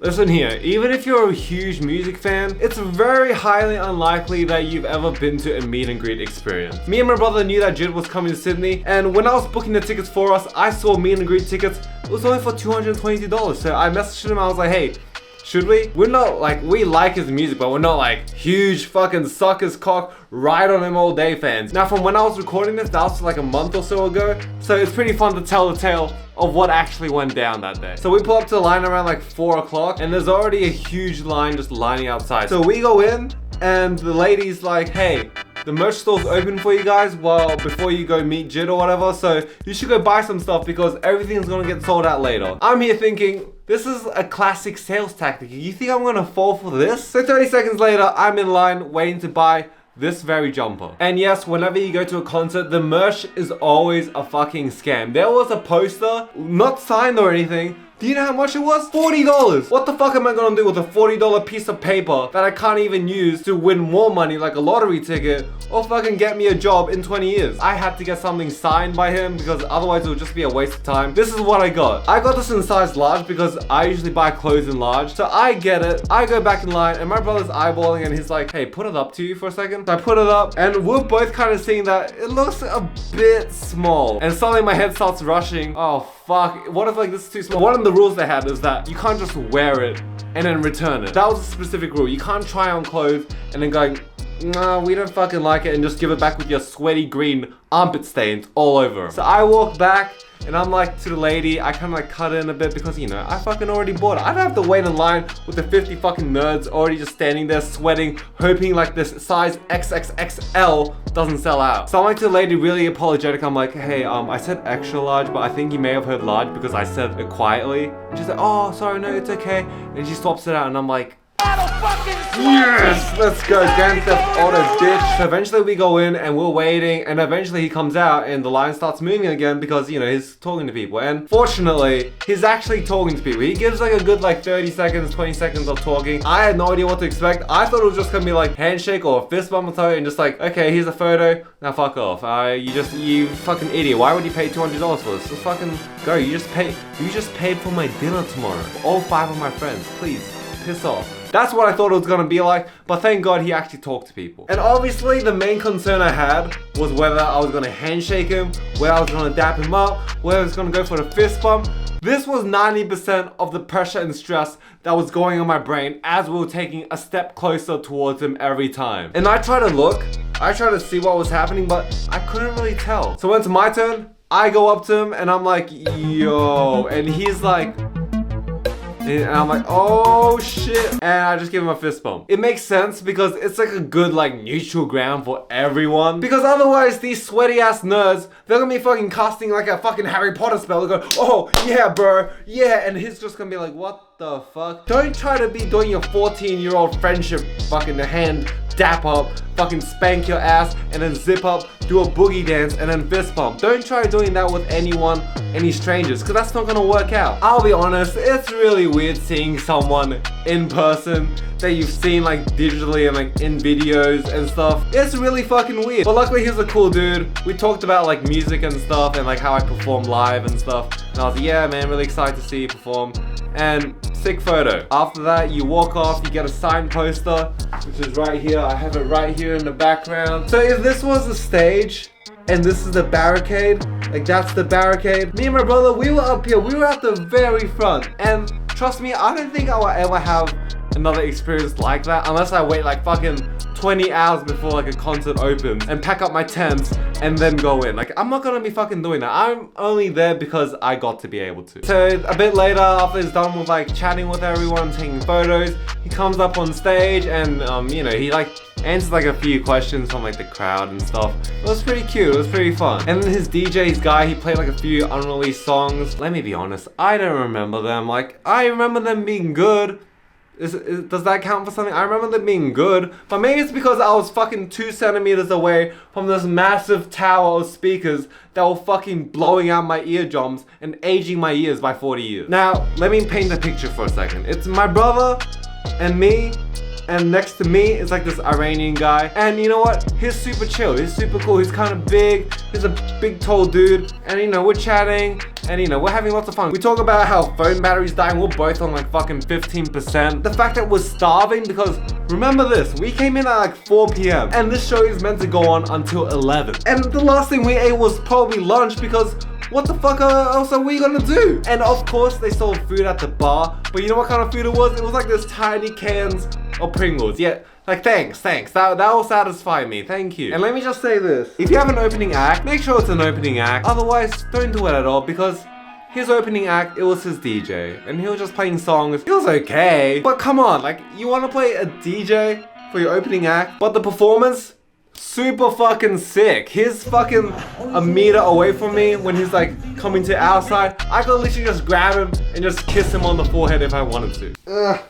Listen here, even if you're a huge music fan, it's very highly unlikely that you've ever been to a meet and greet experience. Me and my brother knew that JID was coming to Sydney, and when I was booking the tickets for us, I saw meet and greet tickets. It was only for $222, so I messaged him, I was like, hey, should we? We're not like, we like his music, but we're not like huge fucking suck his cock, ride on him all day fans. Now from when I was recording this, that was like a month or so ago, so it's pretty fun to tell the tale of what actually went down that day. So we pull up to the line around like 4 o'clock, and there's already a huge line just lining outside. So we go in, and the lady's like, hey, the merch store's open for you guys before you go meet JID or whatever, so you should go buy some stuff because everything's gonna get sold out later. I'm here thinking, this is a classic sales tactic. You think I'm gonna fall for this? So 30 seconds later, I'm in line waiting to buy this very jumper. And yes, whenever you go to a concert, the merch is always a fucking scam. There was a poster, not signed or anything. Do you know how much it was? $40! What the fuck am I gonna do with a $40 piece of paper that I can't even use to win more money like a lottery ticket or fucking get me a job in 20 years? I had to get something signed by him because otherwise it would just be a waste of time. This is what I got. I got this in size large because I usually buy clothes in large. So I get it, I go back in line, and my brother's eyeballing and he's like, hey, put it up to you for a second. So I put it up and we're both kind of seeing that it looks a bit small. And suddenly my head starts rushing. Oh fuck, what if like this is too small? One of the rules they had is that you can't just wear it and then return it. That was a specific rule. You can't try on clothes and then go, nah, we don't fucking like it, and just give it back with your sweaty green armpit stains all over. So I walk back and I'm like to the lady, I kind of like cut in a bit because, you know, I fucking already bought it. I don't have to wait in line with the 50 fucking nerds already just standing there sweating, hoping like this size XXXL doesn't sell out. So I'm like to the lady really apologetic. I'm like, hey, I said extra large, but I think you may have heard large because I said it quietly. And she's like, oh, sorry, no, it's okay. And she swaps it out and I'm like, yes, let's go, Grand Theft Auto, bitch. So eventually we go in and we're waiting, and eventually he comes out and the line starts moving again because, you know, he's talking to people. And fortunately, he's actually talking to people. He gives like a good like 30 seconds, 20 seconds of talking. I had no idea what to expect. I thought it was just gonna be like handshake or a fist bump or something and just like, okay, here's a photo, now fuck off. You fucking idiot. Why would you pay $200 for this? Just fucking go. You just paid for my dinner tomorrow. For all 5 of my friends. Please, piss off. That's what I thought it was gonna be like, but thank God he actually talked to people. And obviously the main concern I had was whether I was gonna handshake him, whether I was gonna dap him up, whether I was gonna go for the fist bump. This was 90% of the pressure and stress that was going on my brain as we were taking a step closer towards him every time. And I tried to see what was happening, but I couldn't really tell. So when it's my turn, I go up to him and I'm like, yo, and he's like, and I'm like, oh shit, and I just give him a fist bump. It makes sense because it's like a good like neutral ground for everyone, because otherwise these sweaty ass nerds, they're gonna be fucking casting like a fucking Harry Potter spell. They go, oh yeah bro, yeah, and he's just gonna be like, what the fuck? Don't try to be doing your 14-year-old friendship fucking hand dap up, fucking spank your ass, and then zip up, do a boogie dance, and then fist bump. Don't try doing that with anyone, any strangers, because that's not gonna work out. I'll be honest, it's really weird seeing someone in person that you've seen like digitally and like in videos and stuff. It's really fucking weird. But luckily he's a cool dude. We talked about like music and stuff and like how I perform live and stuff. And I was like, yeah man, really excited to see you perform. And sick photo. After that, you walk off, you get a signed poster, which is right here. I have it right here in the background. So if this was the stage, and this is the barricade, like that's the barricade. Me and my brother, we were up here, we were at the very front. And trust me, I don't think I will ever have another experience like that unless I wait like fucking 20 hours before like a concert opens and pack up my tents and then go in. Like, I'm not gonna be fucking doing that. I'm only there because I got to be able to. So a bit later, after he's done with like chatting with everyone, taking photos, he comes up on stage and you know, he like answers like a few questions from like the crowd and stuff. It was pretty cute, it was pretty fun. And then his DJ's guy, he played like a few unreleased songs. Let me be honest, I don't remember them. Like, I remember them being good. Does that count for something? I remember them being good, but maybe it's because I was fucking 2 centimeters away from this massive tower of speakers that were fucking blowing out my eardrums and aging my ears by 40 years. Now, let me paint the picture for a second. It's my brother and me, and next to me is like this Iranian guy. And you know what? He's super chill, he's super cool, he's kind of big, he's a big tall dude, and you know, we're chatting, and you know, we're having lots of fun. We talk about how phone batteries dying, we're both on like fucking 15%. The fact that we're starving because, remember this, we came in at like 4 p.m. and this show is meant to go on until 11. And the last thing we ate was probably lunch because what the fuck else are we gonna do? And of course they sold food at the bar, but you know what kind of food it was? It was like this tiny cans of Pringles. Yeah, like thanks. That will satisfy me, thank you. And let me just say this, if you have an opening act, make sure it's an opening act. Otherwise, don't do it at all because his opening act, it was his DJ. And he was just playing songs. It was okay, but come on, like you wanna play a DJ for your opening act, but the performance, super fucking sick. He's fucking a meter away from me when he's like coming to our side. I could literally just grab him and just kiss him on the forehead if I wanted to.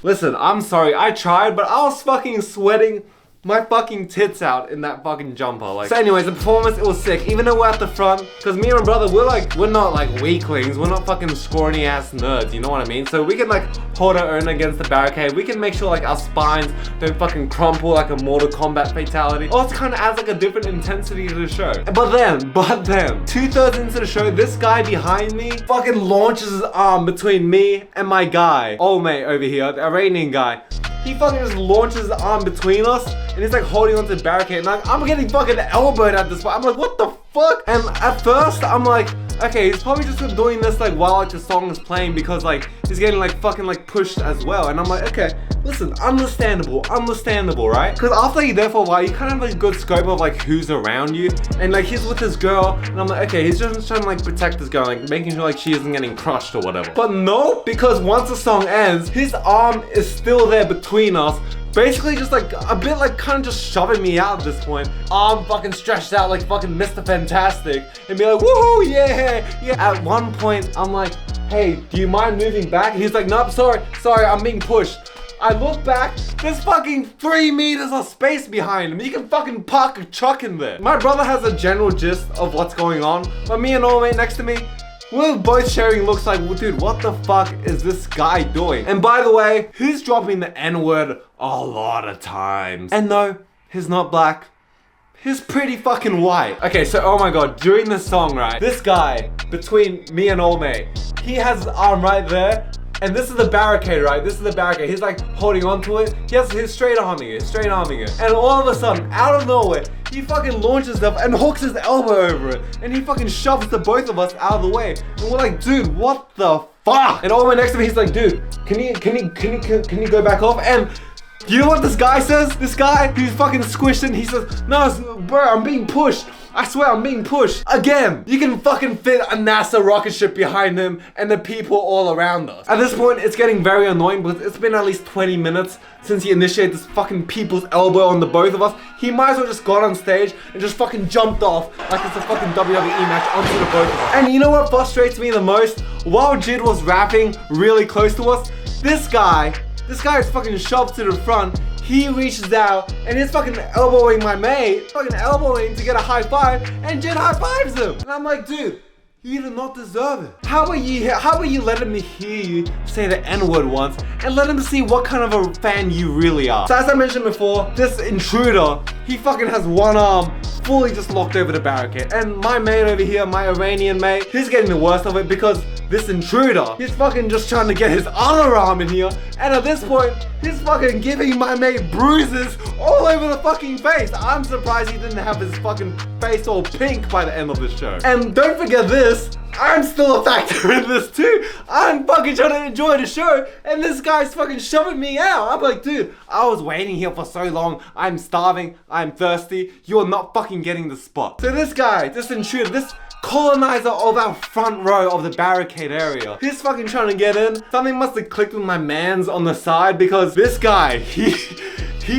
Listen, I'm sorry, I tried, but I was fucking sweating my fucking tits out in that fucking jumper. Like, so anyways, the performance, it was sick. Even though we're at the front, because me and my brother, we're not like weaklings. We're not fucking scrawny ass nerds, you know what I mean? So we can like hold our own against the barricade. We can make sure like our spines don't fucking crumple like a Mortal Kombat fatality. Also kind of adds like a different intensity to the show. But then, 2/3 into the show, this guy behind me fucking launches his arm between me and my guy, old mate over here, the Iranian guy. He fucking just launches his arm between us and he's like holding onto the barricade and like, I'm getting fucking elbowed at this point. I'm like, what the fuck? And at first I'm like, okay, he's probably just doing this like while like the song is playing because like he's getting like fucking like pushed as well. And I'm like, okay, listen, understandable, right? Because after you're there for a while, you kind of have like a good scope of like who's around you. And like he's with his girl and I'm like, okay, he's just trying to like protect this girl, like making sure like she isn't getting crushed or whatever. But no, because once the song ends, his arm is still there between us, basically just like a bit like kind of just shoving me out at this point. Arm fucking stretched out like fucking Mr. Fantastic and be like, woohoo, yeah. At one point, I'm like, hey, do you mind moving back? And he's like, nope, sorry, I'm being pushed. I look back, there's fucking 3 meters of space behind him. You can fucking park a truck in there. My brother has a general gist of what's going on, but me and old mate next to me, we're both sharing looks like, well, dude, what the fuck is this guy doing? And by the way, he's dropping the N-word a lot of times. And no, he's not black. He's pretty fucking white. Okay, so oh my god, during this song, right, this guy, between me and old mate, he has his arm right there. And this is the barricade, right? This is the barricade. He's like holding onto it. He's straight arming it. And all of a sudden, out of nowhere, he fucking launches up and hooks his elbow over it. And he fucking shoves the both of us out of the way. And we're like, dude, what the fuck? And all the way next to me, he's like, dude, can you go back off? And you know what this guy says? This guy who's fucking squished in, he says, no, bro, I'm being pushed. I swear I'm being pushed. Again, you can fucking fit a NASA rocket ship behind him and the people all around us. At this point, it's getting very annoying because it's been at least 20 minutes since he initiated this fucking people's elbow on the both of us. He might as well just got on stage and just fucking jumped off like it's a fucking WWE match onto the both of us. And you know what frustrates me the most? While JID was rapping really close to us, this guy is fucking shoved to the front. He reaches out and he's fucking elbowing my mate, fucking elbowing to get a high five, and JID high fives him. And I'm like, dude, you do not deserve it. How about you letting me hear you say the N-word once and let him see what kind of a fan you really are. So as I mentioned before, this intruder, he fucking has one arm fully just locked over the barricade. And my mate over here, my Iranian mate, he's getting the worst of it because this intruder, he's fucking just trying to get his other arm in here. And at this point, he's fucking giving my mate bruises all over the fucking face. I'm surprised he didn't have his fucking face all pink by the end of the show. And don't forget this, I'm still a factor in this too. I'm fucking trying to enjoy the show and this guy's fucking shoving me out. I'm like, dude, I was waiting here for so long. I'm starving, I'm thirsty. You're not fucking getting the spot. So this guy, this intruder, this colonizer of our front row of the barricade area, he's fucking trying to get in. Something must have clicked with my mans on the side because this guy, he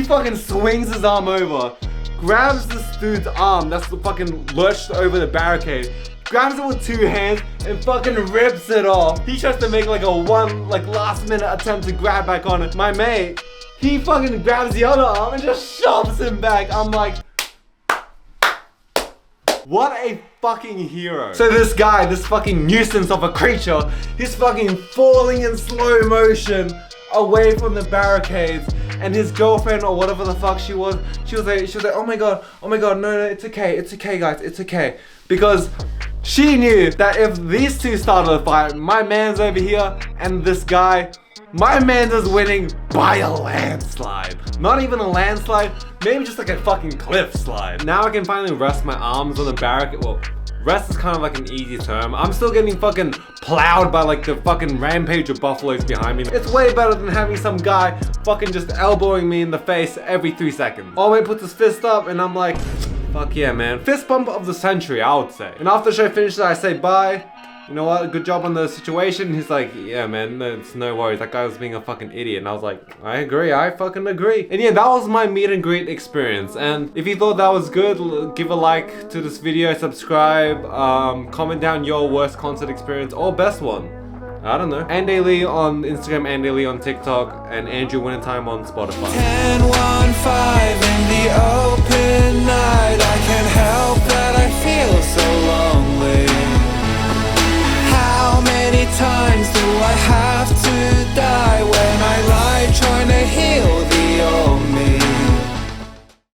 fucking swings his arm over, grabs this dude's arm that's fucking lurched over the barricade, grabs it with 2 hands and fucking rips it off. He tries to make like a last minute attempt to grab back on it. My mate, he fucking grabs the other arm and just shoves him back. I'm like, what a fucking hero. So this guy, this fucking nuisance of a creature, he's fucking falling in slow motion away from the barricades. and his girlfriend or whatever the fuck she was like, oh my god, no, it's okay guys, it's okay. Because she knew that if these two started a fight, my man's over here and this guy, my man's is winning by a landslide. Not even a landslide, maybe just like a fucking cliff slide. Now I can finally rest my arms on the barricade. Well, rest is kind of like an easy term. I'm still getting fucking plowed by like the fucking rampage of buffaloes behind me. It's way better than having some guy fucking just elbowing me in the face every 3 seconds. Old puts his fist up and I'm like, fuck yeah, man. Fist bump of the century, I would say. And after the show finishes, I say bye. You know what, good job on the situation. He's like, yeah man, it's no worries, that guy was being a fucking idiot. And I was like, I agree, I fucking agree. And yeah, that was my meet and greet experience. And if you thought that was good, give a like to this video, subscribe, comment down your worst concert experience or best one. I don't know. Andy Lee on Instagram, Andy Lee on TikTok, and Andrew Wintertime on Spotify. 10:15 in the open night, I can't help that I feel so lonely. How many times do I have to